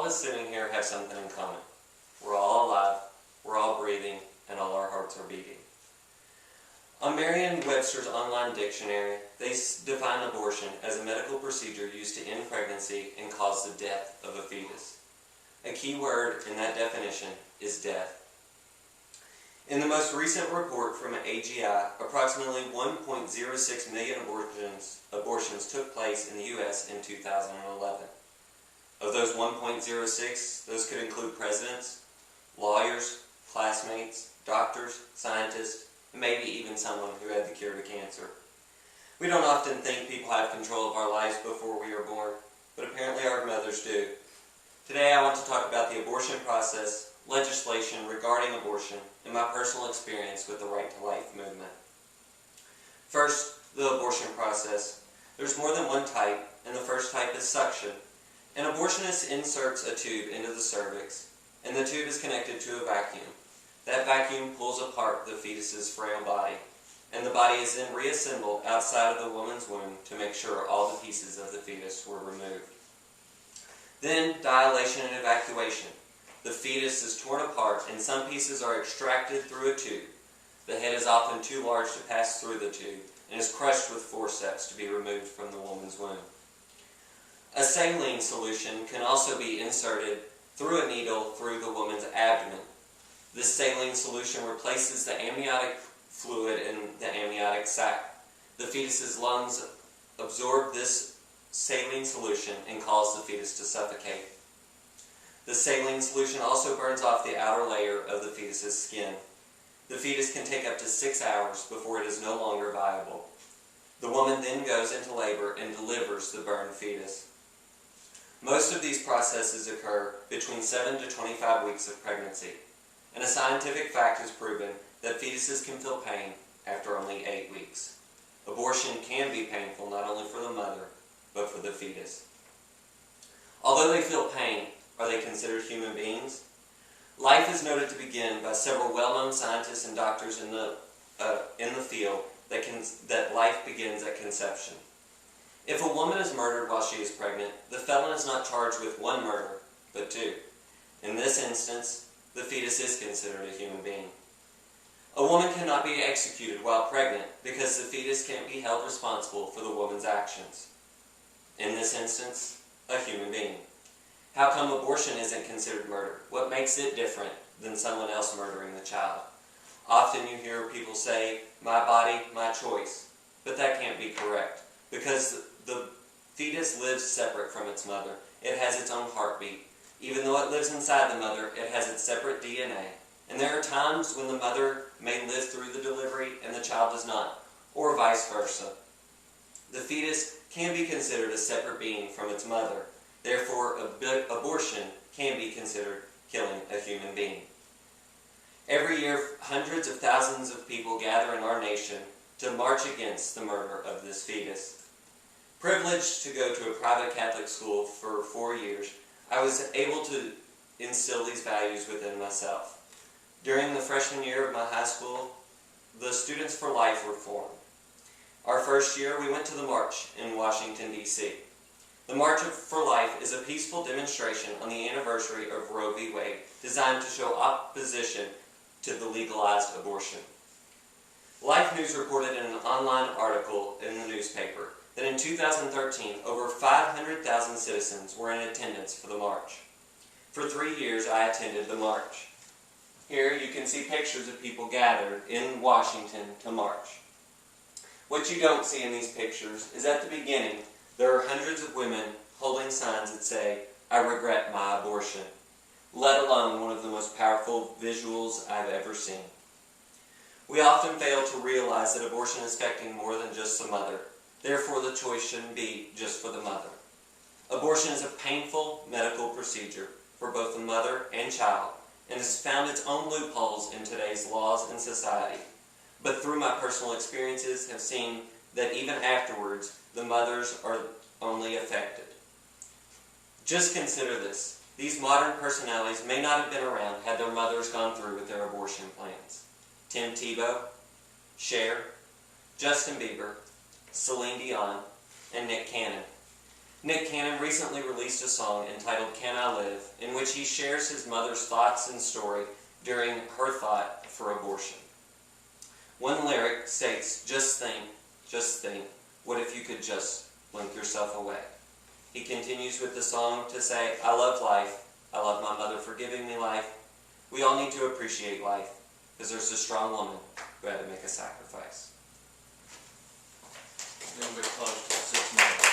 of us sitting here have something in common. We're all alive, we're all breathing, and all our hearts are beating. On Merriam-Webster's online dictionary, they define abortion as a medical procedure used to end pregnancy and cause the death of a fetus. A key word in that definition is death. In the most recent report from AGI, approximately 1.06 million abortions took place in the U.S. in 2011. Of those 1.06, those could include presidents, lawyers, classmates, doctors, scientists, and maybe even someone who had the cure to cancer. We don't often think people have control of our lives before we are born, but apparently our mothers do. Today I want to talk about the abortion process, legislation regarding abortion, and my personal experience with the Right to Life movement. First, the abortion process. There's more than one type, and the first type is suction. An abortionist inserts a tube into the cervix, and the tube is connected to a vacuum. That vacuum pulls apart the fetus's frail body, and the body is then reassembled outside of the woman's womb to make sure all the pieces of the fetus were removed. Then, dilation and evacuation. The fetus is torn apart and some pieces are extracted through a tube. The head is often too large to pass through the tube and is crushed with forceps to be removed from the woman's womb. A saline solution can also be inserted through a needle through the woman's abdomen. This saline solution replaces the amniotic fluid in the amniotic sac. The fetus's lungs absorb this saline solution and cause the fetus to suffocate. The saline solution also burns off the outer layer of the fetus's skin. The fetus can take up to 6 hours before it is no longer viable. The woman then goes into labor and delivers the burned fetus. Most of these processes occur between 7 to 25 weeks of pregnancy, and a scientific fact has proven that fetuses can feel pain after only 8 weeks. Abortion can be painful not only for the mother, but for the fetus. Although they feel pain, are they considered human beings? Life is noted to begin by several well-known scientists and doctors in the field that life begins at conception. If a woman is murdered while she is pregnant, the felon is not charged with one murder, but 2. In this instance, the fetus is considered a human being. A woman cannot be executed while pregnant because the fetus can't be held responsible for the woman's actions. In this instance, a human being. How come abortion isn't considered murder? What makes it different than someone else murdering the child? Often you hear people say, "My body, my choice," but that can't be correct because the fetus lives separate from its mother. It has its own heartbeat. Even though it lives inside the mother, it has its separate DNA. And there are times when the mother may live through the delivery and the child does not, or vice versa. The fetus can be considered a separate being from its mother. Therefore, abortion can be considered killing a human being. Every year, hundreds of thousands of people gather in our nation to march against the murder of this fetus. Privileged to go to a private Catholic school for 4 years, I was able to instill these values within myself. During the freshman year of my high school, the Students for Life were formed. Our first year, we went to the march in Washington, D.C. The March for Life is a peaceful demonstration on the anniversary of Roe v. Wade, designed to show opposition to the legalized abortion. Life News reported in an online article in the newspaper that in 2013, over 500,000 citizens were in attendance for the march. For 3 years, I attended the march. Here you can see pictures of people gathered in Washington to march. What you don't see in these pictures is at the beginning, there are hundreds of women holding signs that say, "I regret my abortion," let alone one of the most powerful visuals I've ever seen. We often fail to realize that abortion is affecting more than just the mother. Therefore, the choice shouldn't be just for the mother. Abortion is a painful medical procedure for both the mother and child, and has found its own loopholes in today's laws and society. But through my personal experiences, have seen that even afterwards, the mothers are only affected. Just consider this. These modern personalities may not have been around had their mothers gone through with their abortion plans. Tim Tebow, Cher, Justin Bieber, Celine Dion, and Nick Cannon. Nick Cannon recently released a song entitled Can I Live, in which he shares his mother's thoughts and story during her thought for abortion. One lyric states, just think, what if you could just blink yourself away? He continues with the song to say, I love life, I love my mother for giving me life. We all need to appreciate life, because there's a strong woman who had to make a sacrifice. Then we'll be close to 6 minutes.